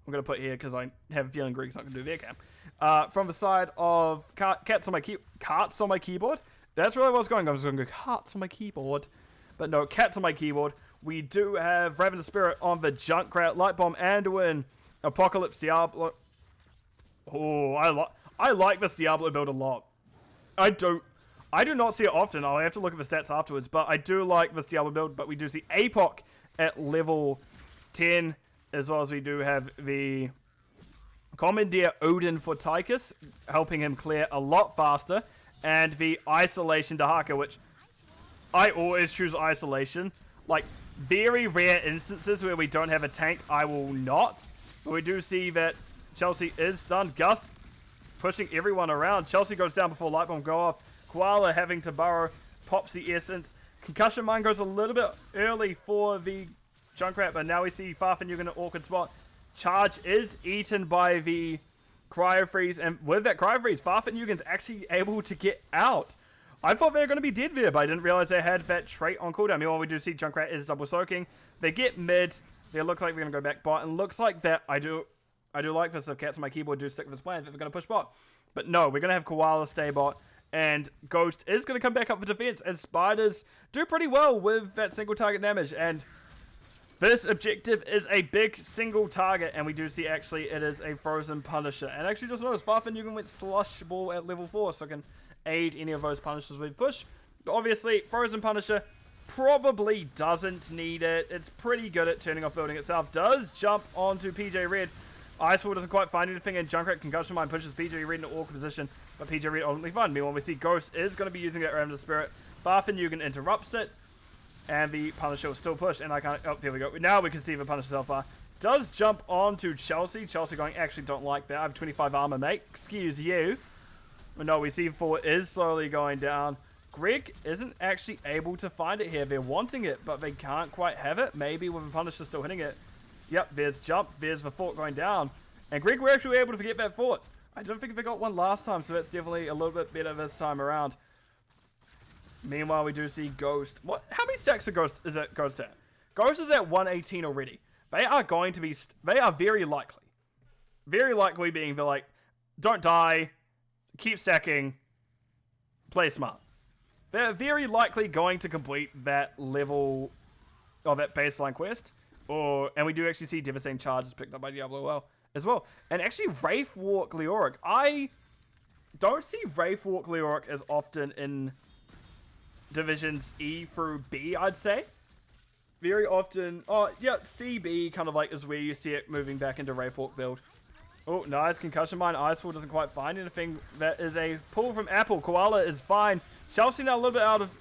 I'm going to put here because I have a feeling Greg's not going to do their camp. From the side of carts on my keyboard. That's really what I was going. I was going to go carts on my keyboard. But no, cats on my keyboard. We do have Ravenous Spirit on the Junkrat, Light Bomb, Anduin, Apocalypse Diablo. Oh, I like this Diablo build a lot. I do not see it often. I'll have to look at the stats afterwards, but I do like this Diablo build. But we do see Apoc at level 10, as well as we do have the Commandeer Odin for Tychus, helping him clear a lot faster, and the Isolation Dahaka, which I always choose Isolation. Like, very rare instances where we don't have a tank, I will not. But we do see that Chelsea is stunned. Gust pushing everyone around. Chelsea goes down before Light Bomb go off. Koala having to burrow, pops the Essence. Concussion Mine goes a little bit early for the Junkrat, but now we see Farfenugan in an awkward spot. Charge is eaten by the Cryo Freeze, and with that Cryo Freeze, Farfenugan's actually able to get out. I thought they were going to be dead there, but I didn't realize they had that trait on cooldown. Meanwhile, we do see Junkrat is double soaking. They get mid. They look like they're going to go back bot, and looks like that I do like this. The cats on my keyboard do stick with this plan that they're going to push bot. But no, we're going to have Koala stay bot, and Ghost is going to come back up for defense, as Spiders do pretty well with that single target damage, and this objective is a big single target, and we do see actually it is a Frozen Punisher. And actually just notice Farfenugan went Slush Ball at level 4, so I can aid any of those Punishers with push. But obviously, Frozen Punisher probably doesn't need it. It's pretty good at turning off building itself. Does jump onto PJ Red. Icefall doesn't quite find anything, and Junkrat Concussion Mine pushes PJ Red into awkward position, but PJ Red ultimately fun. Meanwhile, we see Ghost is going to be using that Ravenous Spirit. Farfenugan interrupts it, and the Punisher will still push, and I can't... Oh, there we go. Now we can see the Punisher self bar. Does jump onto Chelsea. Chelsea going, actually don't like that. I have 25 armor, mate. Excuse you. But no, we see 4 is slowly going down. Greg isn't actually able to find it here. They're wanting it, but they can't quite have it. Maybe with the Punisher still hitting it. Yep, there's jump. There's the fort going down. And Greg were actually able to get that fort. I don't think they got one last time, so that's definitely a little bit better this time around. Meanwhile, we do see Ghost. What? How many stacks of Ghost is it Ghost at? Ghost is at 118 already. They are going to be... They are very likely. Very likely being the, like, don't die, keep stacking, play smart. They're very likely going to complete that level of that baseline quest. And we do actually see devastating charges picked up by Diablo as well. And actually, Wraith Walk Leoric. I don't see Wraith Walk Leoric as often in divisions E through B, I'd say. Very often, CB kind of like is where you see it moving back into Wraith Walk build. Oh, nice Concussion Mine. Icefall doesn't quite find anything. That is a pull from Apple. Koala is fine. Chelsea now a little bit out of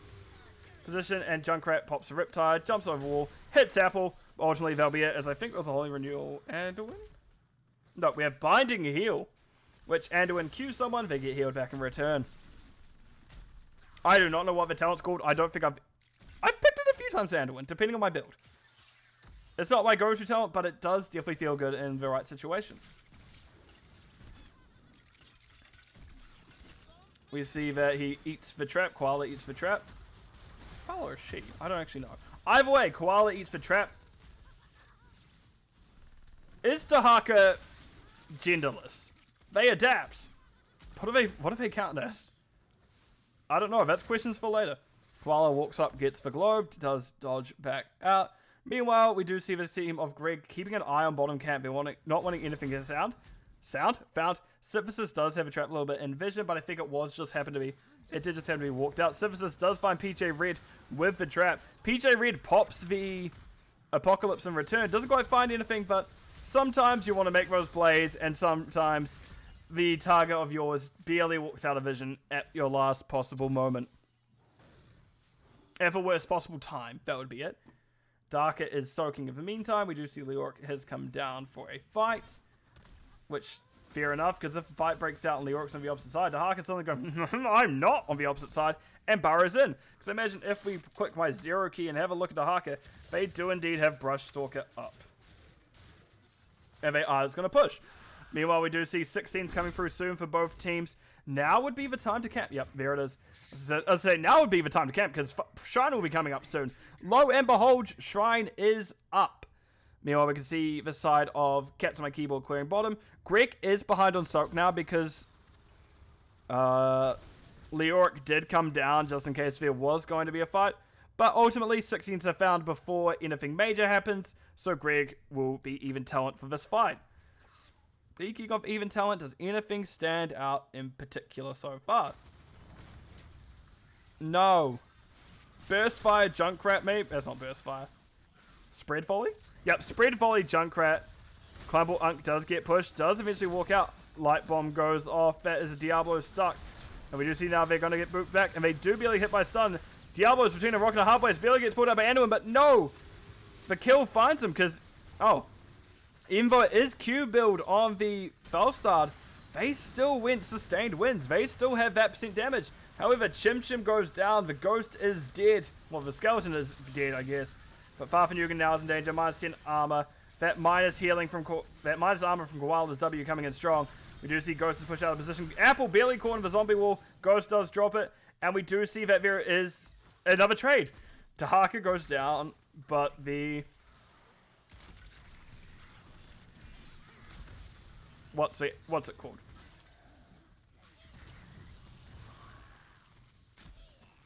position, and Junkrat pops a Riptide, jumps over wall, hits Apple. Ultimately, that'll be it, as I think it was a Holy Renewal Anduin. No, we have Binding Heal, which Anduin Qs someone, they get healed back in return. I do not know what the talent's called. I don't think I've picked it a few times, Anduin, depending on my build. It's not my go-to talent, but it does definitely feel good in the right situation. We see that he eats the trap. Koala eats the trap. Is Koala or she? I don't actually know. Either way, Koala eats the trap. Is Dahaka genderless? They adapt. What are they counting as? I don't know. That's questions for later. Koala walks up, gets the globe, does dodge back out. Meanwhile, we do see this team of Greg keeping an eye on bottom camp. They're not wanting anything to sound. Found. Synthesis does have a trap a little bit in vision, but I think it did just happen to be walked out. Synthesis does find PJ Red with the trap. PJ Red pops the Apocalypse in return. Doesn't quite find anything, but sometimes you want to make those plays, and sometimes the target of yours barely walks out of vision at your last possible moment. At the worst possible time, that would be it. Daka is soaking in the meantime. We do see Leoric has come down for a fight, which, fair enough, because if a fight breaks out and Leoric's on the opposite side, Dahaka's suddenly going, I'm not on the opposite side, and burrows in. Because imagine if we click my 0 key and have a look at Dahaka, they do indeed have Brush Stalker up. And they are just going to push. Meanwhile, we do see 16s coming through soon for both teams. Now would be the time to camp. Yep, there it is. I say now would be the time to camp because Shrine will be coming up soon. Lo and behold, Shrine is up. Meanwhile, we can see the side of Cats on my keyboard clearing bottom. Greg is behind on Soak now because Leoric did come down just in case there was going to be a fight. But ultimately, 16s are found before anything major happens, so Greg will be even talent for this fight. Speaking of even talent, does anything stand out in particular so far? No. Burst Fire, Junkrat, maybe? That's not Burst Fire. Spread Volley? Yep, Spread Volley, Junkrat. Climbable Unk does get pushed, does eventually walk out. Light Bomb goes off, that is a Diablo stuck. And we do see now they're going to get booped back, and they do barely hit by stun. Diablo's between a rock and a hard place, barely gets pulled out by Anduin, but no! The kill finds him, because, oh. Even though it is Q build on the Felstad, they still went sustained wins. They still have that percent damage. However, Chim Chim goes down. The ghost is dead. Well, the skeleton is dead, I guess. But Farfanyugan now is in danger. Minus 10 armor. That minus healing from minus armor from Koala's W coming in strong. We do see Ghost is pushed out of position. Apple barely caught in the zombie wall. Ghost does drop it. And we do see that there is another trade. Dahaka goes down, but the... What's it called?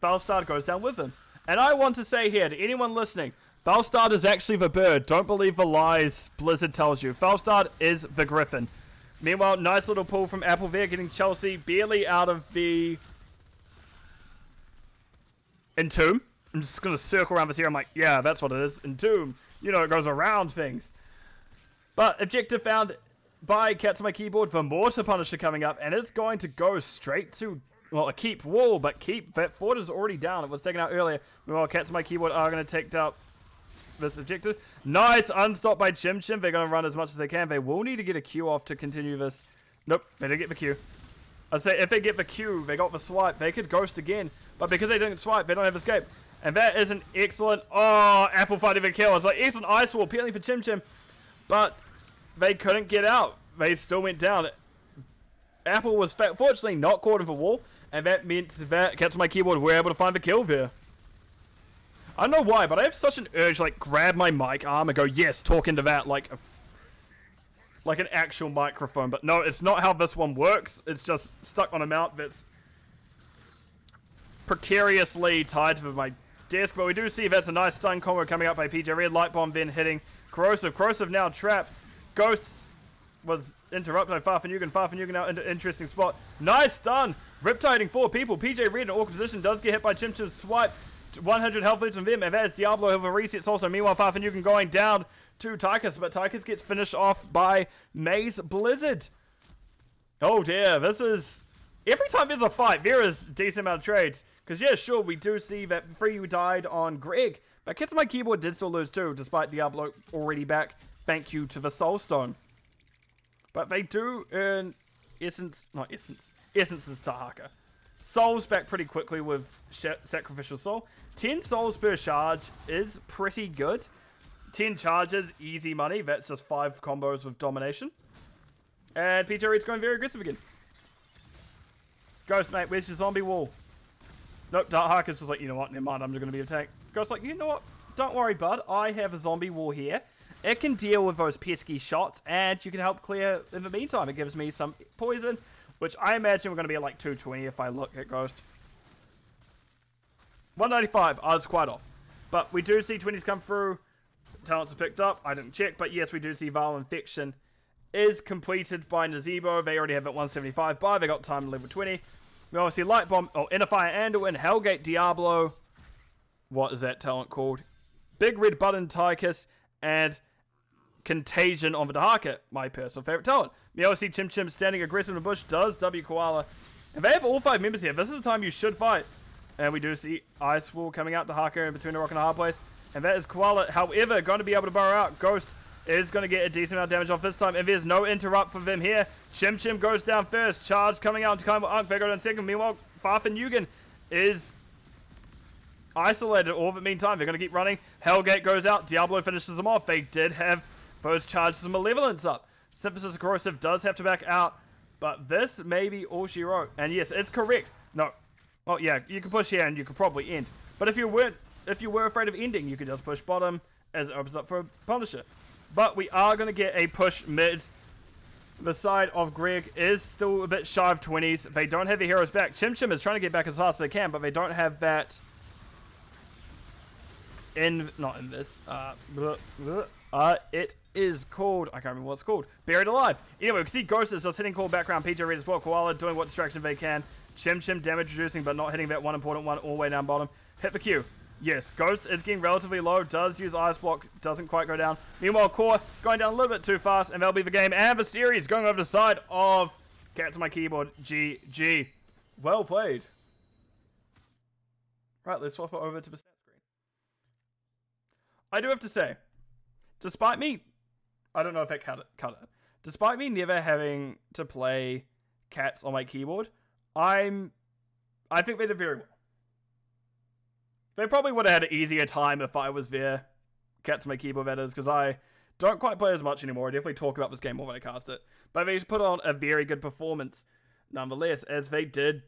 Falstad goes down with them. And I want to say here to anyone listening, Falstad is actually the bird. Don't believe the lies Blizzard tells you. Falstad is the griffin. Meanwhile, nice little pull from Apple there, getting Chelsea barely out of the Entomb. I'm just going to circle around this here. I'm like, yeah, that's what it is. Entomb. You know, it goes around things. But objective found by Cats on my keyboard for Mortar Punisher coming up, and it's going to go straight to, well, a keep wall, but keep, that fort is already down. It was taken out earlier. Meanwhile, Cats on my keyboard are going to take out this objective. Nice unstop by Chim Chim. They're going to run as much as they can. They will need to get a Q off to continue this. Nope, they didn't get the Q. I say if they get the Q, they got the swipe, they could ghost again. But because they didn't swipe, they don't have escape. And that is an excellent, oh, Apple fighting the kill. It's like excellent ice wall, peeling for Chim Chim. But they couldn't get out. They still went down. Apple was fortunately not caught in the wall, and that meant that Cats on my keyboard were able to find the kill there. I don't know why, but I have such an urge like grab my mic arm and go, yes, talk into that like an actual microphone. But no, it's not how this one works. It's just stuck on a mount that's precariously tied to my desk. But we do see that's a nice stun combo coming up by PJ Red. Light Bomb then hitting Corrosive. Corrosive now trapped. Ghosts was interrupted by Farfanyugan. Farfanyugan now into interesting spot. Nice stun. Riptiding 4 people. PJ Red in awkward position does get hit by Chim Chim's swipe. 100 health leads from them, and that's Diablo who resets also. Meanwhile, Farfanyugan going down to Tychus, but Tychus gets finished off by Maze Blizzard. Oh dear, this is... Every time there's a fight, there is a decent amount of trades. Because yeah, sure, we do see that Free died on Greg, but Cats on my keyboard did still lose too, despite Diablo already back. Thank you to the Soulstone. But they do earn Essences Tahaka. Souls back pretty quickly with Sacrificial Soul. 10 souls per charge is pretty good. 10 charges, easy money. That's just 5 combos with Domination. And PJ Reed's going very aggressive again. Ghost, mate, where's your zombie wall? Nope, Tahaka's just like, you know what, never mind, I'm just going to be attacked. Ghost like, you know what, don't worry, bud. I have a zombie wall here. It can deal with those pesky shots, and you can help clear in the meantime. It gives me some poison, which I imagine we're going to be at like 220 if I look at Ghost. 195, I was quite off. But we do see 20s come through. Talents are picked up. I didn't check, but yes, we do see Viral Infection is completed by Nazebo. They already have it 175 by. They got time to level 20. We obviously Light Bomb, Inner Fire Anduin, Hellgate Diablo. What is that talent called? Big Red Button Tychus, and Contagion on the Dahaka, my personal favorite talent. We also see Chim Chim standing aggressive in the bush, does W Koala. And they have all 5 members here. This is the time you should fight. And we do see Ice Wall coming out to Haka in between the rock and a hard place. And that is Koala, however, going to be able to burrow out. Ghost is going to get a decent amount of damage off this time. And there's no interrupt for them here. Chim Chim goes down first. Charge coming out to Kaimu Unk. They go down second. Meanwhile, Farfin Yugen is isolated all of the meantime. They're going to keep running. Hellgate goes out. Diablo finishes them off. They did have those charges of Malevolence up. Synthesis Corrosive does have to back out. But this may be all she wrote. And yes, it's correct. No. Oh yeah, you can push here and you could probably end. But if you were afraid of ending, you could just push bottom as it opens up for a Punisher. But we are going to get a push mid. The side of Greg is still a bit shy of 20s. They don't have the heroes back. Chim Chim is trying to get back as fast as they can, but they don't have that not in this. It is called, I can't remember what it's called. Buried Alive. Anyway, we can see Ghost is just hitting cool background. PJ Red as well. Koala doing what distraction they can. Chim Chim damage reducing, but not hitting that one important one all the way down bottom. Hit the Q. Yes, Ghost is getting relatively low. Does use Ice Block. Doesn't quite go down. Meanwhile, Core going down a little bit too fast, and that'll be the game. And the series going over the side of Cats on My Keyboard. GG. Well played. Right, let's swap it over to the stat screen. I do have to say, despite me, I don't know if it cut it. Despite me never having to play Cats on My Keyboard, I think they did very well. They probably would have had an easier time if I was there. Cats on My Keyboard, that is, because I don't quite play as much anymore. I definitely talk about this game more when I cast it. But they put on a very good performance, nonetheless, as they did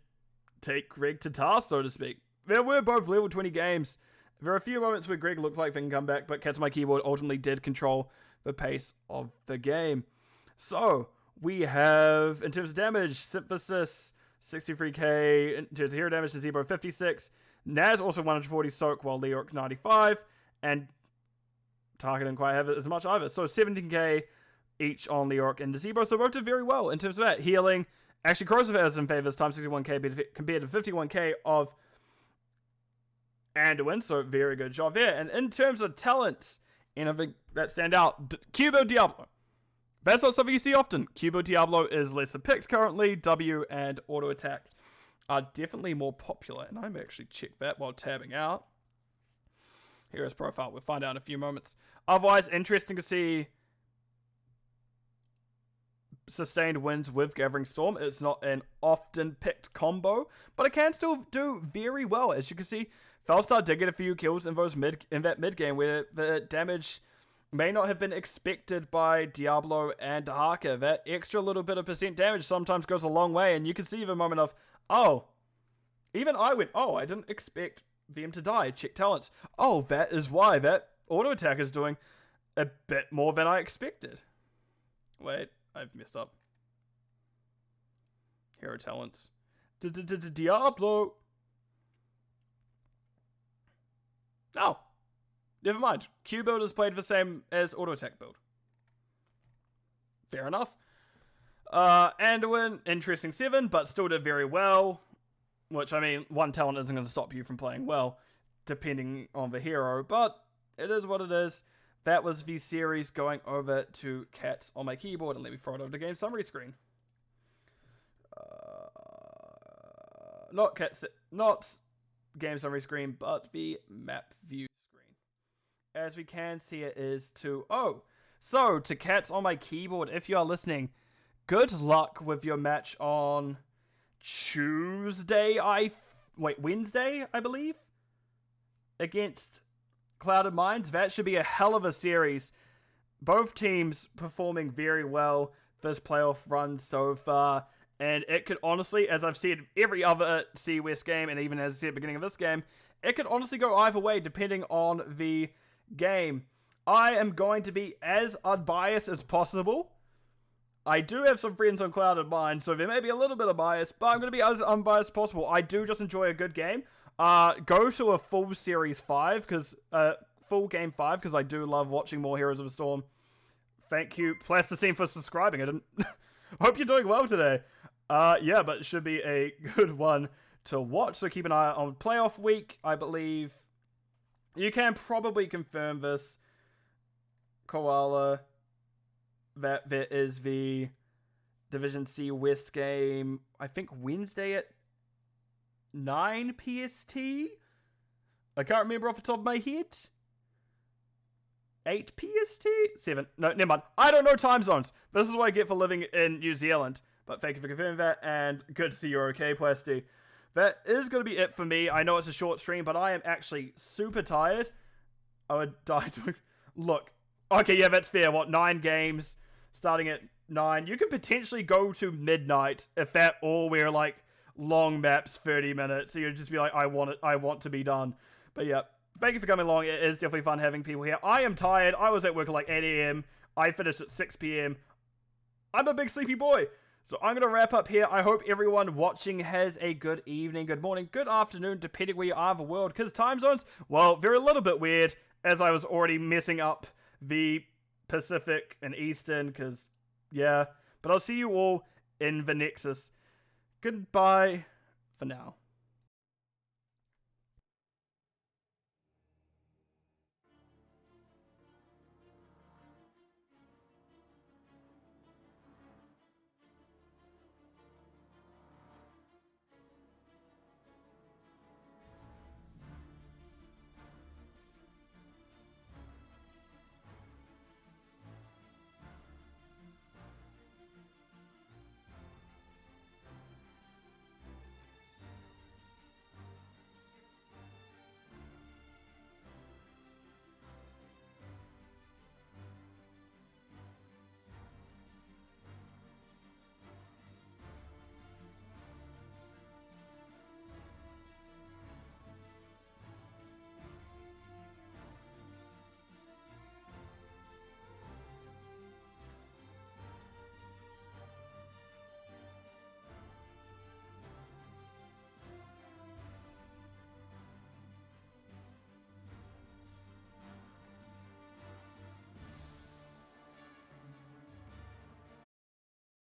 take Greg to task, so to speak. There were both level 20 games. There are a few moments where Greg looked like they can come back, but Cats on My Keyboard ultimately did control the pace of the game. So, we have, in terms of damage, Synthesis 63k, in terms of hero damage to Zebo 56, Naz also 140 soak, while Leoric 95, and Tarkin didn't quite have it as much either. So 17k each on Leoric and Zebo, so both did very well in terms of that. Healing, actually Corrosive has in favor this time, 61k compared to 51k of Anduin, so very good job there. And in terms of talents, anything that stand out, Cubo Diablo. That's not something you see often. Cubo Diablo is lesser picked currently. W and Auto Attack are definitely more popular. And I may actually check that while tabbing out. Hero's profile. We'll find out in a few moments. Otherwise, interesting to see sustained wins with Gathering Storm. It's not an often picked combo, but it can still do very well. As you can see, Felstar did get a few kills in that mid game where the damage may not have been expected by Diablo and Dahaka. That extra little bit of percent damage sometimes goes a long way, and you can see the moment of, oh, even I went, oh, I didn't expect them to die. Check talents. Oh, that is why that auto attack is doing a bit more than I expected. Wait, I've messed up. Hero talents. Diablo. Oh. Never mind. Q build is played the same as auto attack build. Fair enough. Anduin, interesting 7, but still did very well. Which, I mean, one talent isn't going to stop you from playing well, depending on the hero, but it is what it is. That was the series going over to Cats on My Keyboard, and let me throw it over the game summary screen. Not game summary screen, but the map view. As we can see, it is 2-0. So, to Cats on My Keyboard, if you are listening, good luck with your match on Wednesday, I believe? Against Clouded Minds. That should be a hell of a series. Both teams performing very well this playoff run so far. And it could honestly, as I've said every other C West game, and even as I said at the beginning of this game, it could honestly go either way depending on the game. I am going to be as unbiased as possible. I do have some friends on Clouded Mind, so there may be a little bit of bias, but I'm going to be as unbiased as possible. I do just enjoy a good game. Go to a full series 5, because full game 5, because I do love watching more Heroes of the Storm. Thank you, Plasticine, for subscribing. I didn't hope you're doing well today. Yeah, but it should be a good one to watch, so keep an eye on playoff week, I believe. You can probably confirm this, Koala, that there is the Division C West game, I think Wednesday at 9 PST? I can't remember off the top of my head. 8 PST? 7. No, never mind. I don't know time zones. This is what I get for living in New Zealand. But thank you for confirming that, and good to see you're okay, Plasty. That is going to be it for me. I know it's a short stream, but I am actually super tired. I would die to... Look. Okay, yeah, that's fair. What, 9 games starting at 9? You could potentially go to midnight if that all were, like, long maps, 30 minutes. So you'd just be like, I want to be done. But yeah, thank you for coming along. It is definitely fun having people here. I am tired. I was at work at like 8 a.m. I finished at 6 p.m. I'm a big sleepy boy. So I'm going to wrap up here. I hope everyone watching has a good evening, good morning, good afternoon, depending where you are in the world. Because time zones, well, they're a little bit weird, as I was already messing up the Pacific and Eastern, because, yeah. But I'll see you all in the Nexus. Goodbye for now.